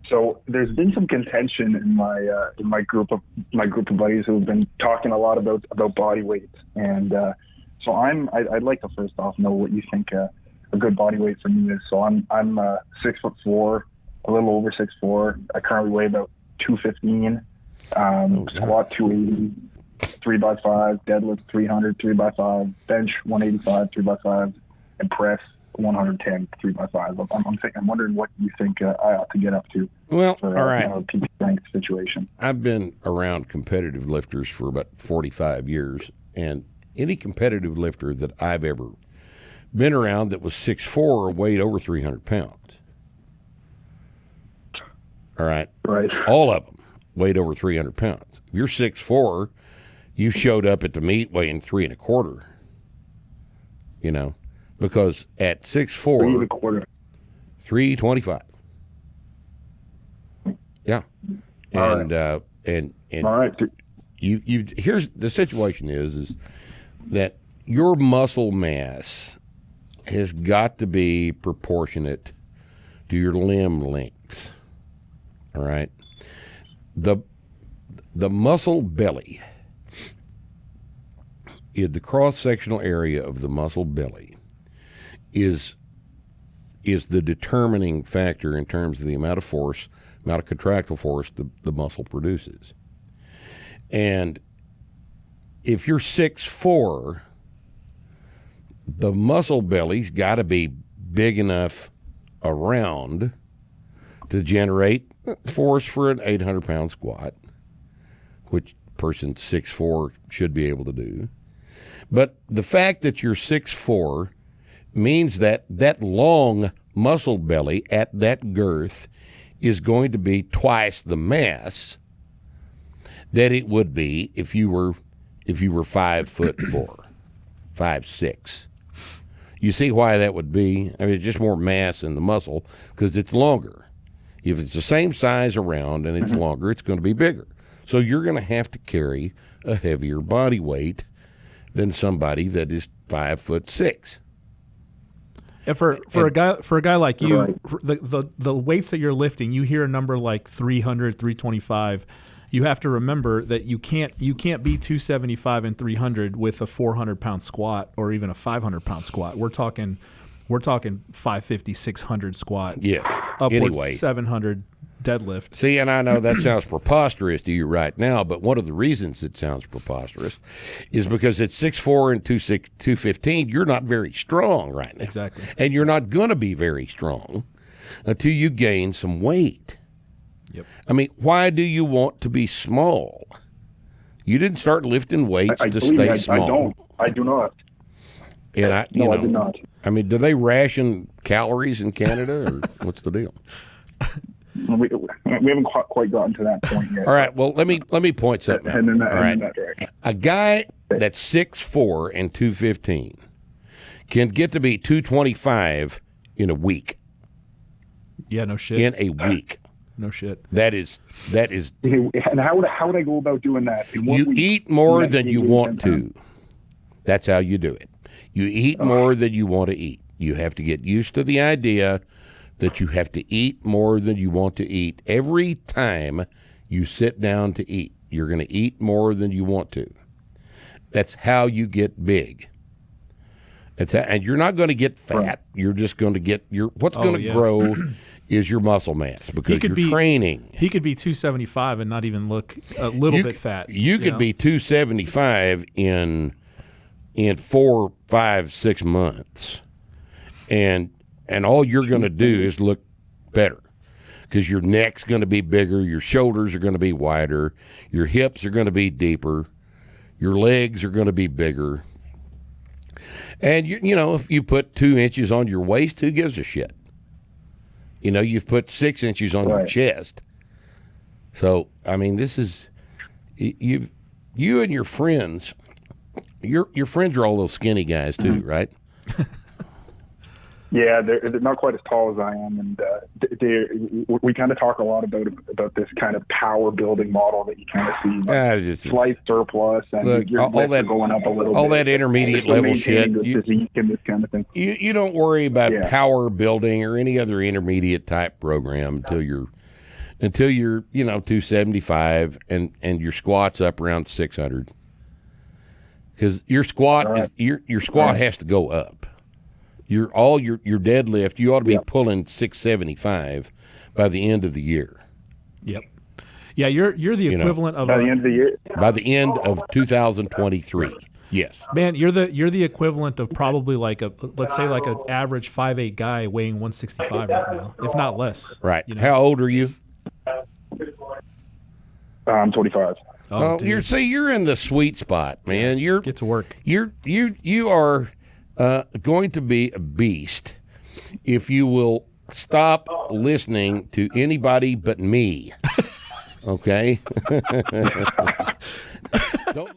So there's been some contention in my group of buddies who have been talking a lot about body weight, and so I'd like to first off know what you think a good body weight for me is. So I'm 6'4", a little over 6'4". I currently weigh about 215. Squat 280, 3x5, deadlift 300, 3x5, bench 185, 3x5, and press 110, 3x5. I'm wondering what you think I ought to get up to. Well, for, all right. A peak strength situation. I've been around competitive lifters for about 45 years, and any competitive lifter that I've ever been around that was 6'4" weighed over 300 pounds. All right? Right. All of them weighed over 300 pounds. If you're 6'4", you showed up at the meet weighing 3 1/4. You know, because at 6'4", 3 1/4. 325. Yeah. And All and All right. you here's the situation is that your muscle mass has got to be proportionate to your limb length. All right. The muscle belly is the cross-sectional area of the muscle belly is the determining factor in terms of the amount of force, amount of contractile force the muscle produces. And if you're 6'4", the muscle belly's got to be big enough around to generate force for an 800-pound squat, which person 6'4" should be able to do. But the fact that you're 6'4" means that that long muscle belly at that girth is going to be twice the mass that it would be if you were 5'4", 5'6". You see why that would be? I mean, it's just more mass in the muscle because it's longer. If it's the same size around and it's longer, it's going to be bigger. So you're going to have to carry a heavier body weight than somebody that is 5'6". And for a guy like you, right, the weights that you're lifting, you hear a number like 300, 325. You have to remember that you can't be 275 and 300 with a 400-pound squat or even a 500-pound squat. We're talking 550, 600 squat. Yes. Upwards Anyway, 700 deadlift. See, and I know that sounds preposterous to you right now, but one of the reasons it sounds preposterous is because at 6'4" and 215, you're not very strong right now. Exactly. And you're not going to be very strong until you gain some weight. Yep. I mean, why do you want to be small? You didn't start lifting weights to stay small. I do not. And I do not. I mean, do they ration calories in Canada, or what's the deal? We haven't quite gotten to that point yet. All right. Well, let me point something out. And in right. that direction. A guy that's 6'4" and 215 can get to be 225 in a week. Yeah, no shit. In a week. No shit. That is. And how would I go about doing that? You eat more than you want to. That's how you do it. You eat more than you want to eat. You have to get used to the idea that you have to eat more than you want to eat. Every time you sit down to eat, you're going to eat more than you want to. That's how you get big. And you're not going to get fat. You're just going to get what's going to grow is your muscle mass because you're training. He could be 275 and not even look a little bit fat. You could be 275 in 4, 5, 6 months. And all you're going to do is look better because your neck's going to be bigger, your shoulders are going to be wider, your hips are going to be deeper, your legs are going to be bigger. And, you know, if you put 2 inches on your waist, who gives a shit? You know, you've put 6 inches on your chest. So, I mean, this is you and your friends. Your friends are all those skinny guys too, right? Yeah, they're not quite as tall as I am, and we kind of talk a lot about this kind of power building model that you kind of see, slight surplus, and look, your legs are going up a little all bit. that intermediate level shit. Physique and this kind of thing. You don't worry about power building or any other intermediate type program until you're until you're 275 and your squat's up around 600. Because your squat is your squat has to go up. Your deadlift, you ought to be pulling 675 by the end of the year. Yep. Yeah, you're the equivalent of by the end of the year. By the end of 2023. Yes. Man, you're the equivalent of probably let's say an average 5'8" guy weighing 165 right now, if not less. Right. How old are you? I'm 25. Oh, you're in the sweet spot, man. Get to work. You are going to be a beast if you will stop listening to anybody but me. Okay? Don't